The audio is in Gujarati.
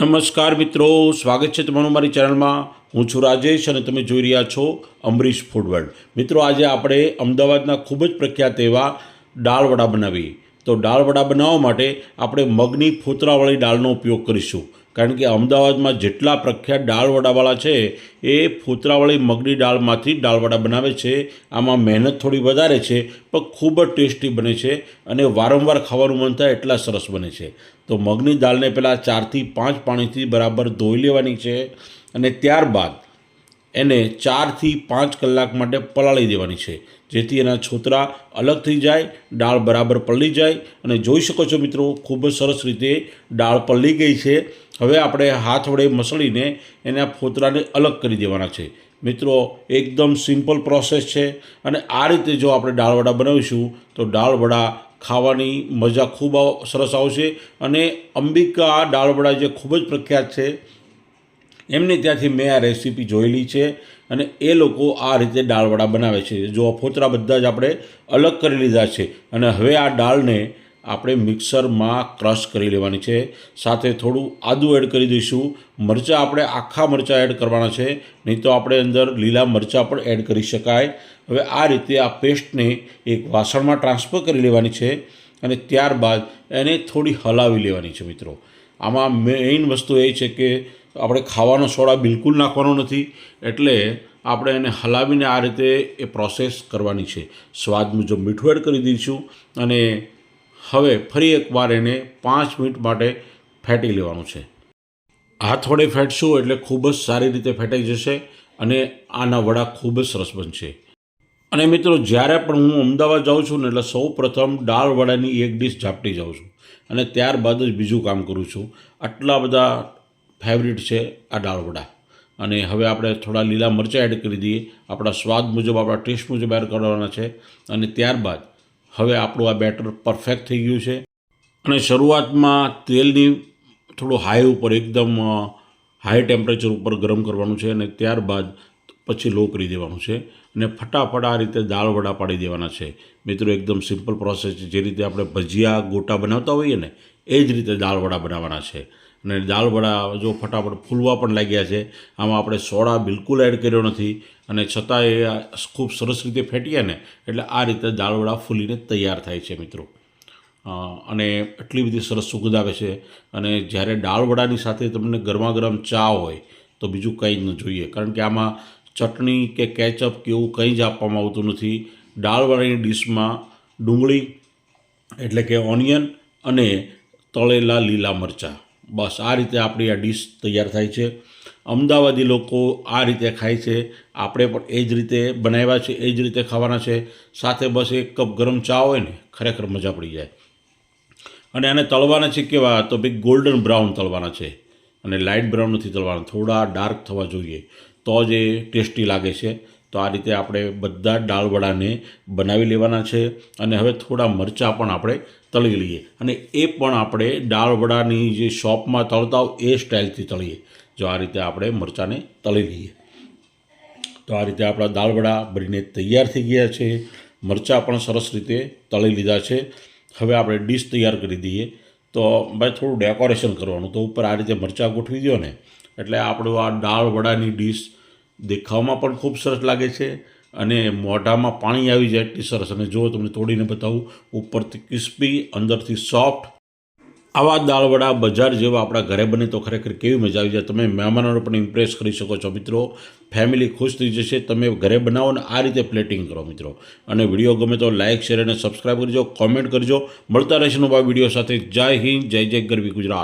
નમસ્કાર મિત્રો, સ્વાગત છે તમારું મારી ચેનલમાં। હું છું રાજેશ અને તમે જોઈ રહ્યા છો અમરીશ ફૂડ વર્લ્ડ। મિત્રો, આજે આપણે અમદાવાદના ખૂબ જ પ્રખ્યાત એવા દાળ વડા બનાવીએ। તો દાળ વડા બનાવવા માટે આપણે મગની ફોતરાવાળી દાળનો ઉપયોગ કરીશું, કારણ કે અમદાવાદમાં જેટલા પ્રખ્યાત દાળ વડાવાળા છે એ ફોતરાવાળી મગની દાળમાંથી દાળ વડા બનાવે છે। આમાં મહેનત થોડી વધારે છે પણ ખૂબ જ ટેસ્ટી બને છે અને વારંવાર ખાવાનું મન થાય એટલા સરસ બને છે। તો મગની દાળને પહેલાં 4 થી 5 પાણીથી બરાબર ધોઈ લેવાની છે અને ત્યારબાદ એને 4 થી 5 કલાક માટે પલાળી દેવાની છે, જેથી એના છોતરા અલગ થઈ જાય, દાળ બરાબર પલળી જાય। અને જોઈ શકો છો મિત્રો, ખૂબ જ સરસ રીતે દાળ પલળી ગઈ છે। હવે આપણે હાથ વડે મસળીને એના ફોતરાને અલગ કરી દેવાના છે। મિત્રો, એકદમ સિમ્પલ પ્રોસેસ છે અને આ રીતે જો આપણે દાળ વડા બનાવીશું તો દાળ વડા ખાવાની મજા ખૂબ સરસ આવશે। અને અંબિકા દાળ વડા જે ખૂબ જ પ્રખ્યાત છે, એમને ત્યાંથી મેં આ રેસીપી જોયેલી છે અને એ લોકો આ રીતે દાળ વડા બનાવે છે। જો ફોતરા બધા જ આપણે અલગ કરી લીધા છે અને હવે આ દાળને આપણે મિક્સરમાં ક્રશ કરી લેવાની છે। સાથે થોડું આદું એડ કરી દઈશું। મરચાં આપણે આખા મરચાં એડ કરવાના છે, નહીં તો આપણે અંદર લીલા મરચાં પણ એડ કરી શકાય। હવે આ રીતે આ પેસ્ટને એક વાસણમાં ટ્રાન્સફર કરી લેવાની છે અને ત્યારબાદ એને થોડી હલાવી લેવાની છે। મિત્રો, આમાં મેઇન વસ્તુ એ છે કે આપણે ખાવાનો સોડા બિલકુલ નાખવાનો નથી, એટલે આપણે એને હલાવીને આ રીતે એ પ્રોસેસ કરવાની છે। સ્વાદ મુજબ મીઠું એડ કરી દઈશું અને હવે ફરી એકવાર એને 5 મિનિટ માટે ફેટી લેવાનું છે। હાથ વડે ફેટશું એટલે ખૂબ જ સારી રીતે ફેટાઈ જશે અને આના વડા ખૂબ જ સરસ બનશે। અને મિત્રો, જ્યારે પણ હું અમદાવાદ જાઉં છું ને એટલે સૌ પ્રથમ દાળ વડાની એક ડીશ ઝાપટી જાઉં છું અને ત્યારબાદ જ બીજું કામ કરું છું। આટલા બધા ફેવરિટ છે આ દાળ વડા। અને હવે આપણે થોડા લીલા મરચાં એડ કરી દઈએ, આપણા સ્વાદ મુજબ, આપણા ટેસ્ટ મુજબ એડ કરવાના છે અને ત્યારબાદ હવે આપણું આ બેટર પરફેક્ટ થઈ ગયું છે। અને શરૂઆતમાં તેલની થોડું હાઈ ઉપર, એકદમ હાઈ ટેમ્પરેચર ઉપર ગરમ કરવાનું છે અને ત્યારબાદ પછી લો કરી દેવાનું છે અને ફટાફટ આ રીતે દાળ વડા પાડી દેવાના છે। મિત્રો, એકદમ સિમ્પલ પ્રોસેસ છે। જે રીતે આપણે ભજીયા ગોટા બનાવતા હોઈએ ને, એ જ રીતે દાળ વડા બનાવવાના છે। અને દાળ વડા જો ફટાફટ ફૂલવા પણ લાગ્યા છે। આમાં આપણે સોડા બિલકુલ એડ કર્યો નથી અને છતાં એ ખૂબ સરસ રીતે ફેટીએ ને એટલે આ રીતે દાળ વડા ફૂલીને તૈયાર થાય છે। મિત્રો, અને એટલી બધી સરસ સુગંધ આવે છે અને જ્યારે દાળ વડાની સાથે તમને ગરમા ગરમ ચા હોય તો બીજું કંઈ જ ન જોઈએ, કારણ કે આમાં ચટણી કે કેચઅપ કે એવું કંઈ જ આપવામાં આવતું નથી। દાળ વડાની ડીશમાં ડુંગળી એટલે કે ઓનિયન અને તળેલા લીલા મરચાં, બસ આ રીતે આપણી આ ડીશ તૈયાર થાય છે। અમદાવાદી લોકો આ રીતે ખાય છે, આપણે પણ એ જ રીતે બનાવ્યા છે, એ જ રીતે ખાવાના છે। સાથે બસ 1 કપ ગરમ ચા હોય ને, ખરેખર મજા પડી જાય। અને આને તળવાના છે કેવા, તો ભાઈ ગોલ્ડન બ્રાઉન તળવાના છે અને લાઇટ બ્રાઉન નથી તળવાના, થોડા ડાર્ક થવા જોઈએ તો જ એ ટેસ્ટી લાગે છે। તો આ રીતે આપણે બધા દાળ વડાને બનાવી લેવાના છે અને હવે થોડા મરચાં પણ આપણે તળી લઈએ અને એ પણ આપણે દાળ વડાની જે શોપમાં તળતા હોય એ સ્ટાઇલથી તળીએ। જો આ રીતે આપણે મરચાંને તળી લઈએ તો આ રીતે આપણા દાળ વડા બનીને તૈયાર થઈ ગયા છે। મરચાં પણ સરસ રીતે તળી લીધા છે। હવે આપણે ડીશ તૈયાર કરી દઈએ। તો ભાઈ થોડું ડેકોરેશન કરવાનું, તો ઉપર આ રીતે મરચાં ગોઠવી દો ને એટલે આપણું આ દાળ વડાની ડીશ દેખાવમાં પણ ખૂબ સરસ લાગે છે અને મોઢામાં પાણી આવી જાય એટલી સરસ। અને જો તમને તોડીને બતાવું, ઉપરથી ક્રિસ્પી, અંદરથી સોફ્ટ। આવા દાળ વડા બજાર જેવા આપણા ઘરે બને તો ખરેખર કેવી મજા આવી જાય। તમે મહેમાનોને પણ ઇમ્પ્રેસ કરી શકો છો। મિત્રો, ફેમિલી ખુશ થઈ જશે। તમે ઘરે બનાવો ને આ રીતે પ્લેટિંગ કરો મિત્રો। અને વિડીયો ગમે તો લાઇક, શેર અને સબસ્ક્રાઈબ કરજો, કોમેન્ટ કરજો। મળતા રહેશે નવા વિડીયો સાથે। જય હિન્દ, જય જય ગરવી ગુજરાત।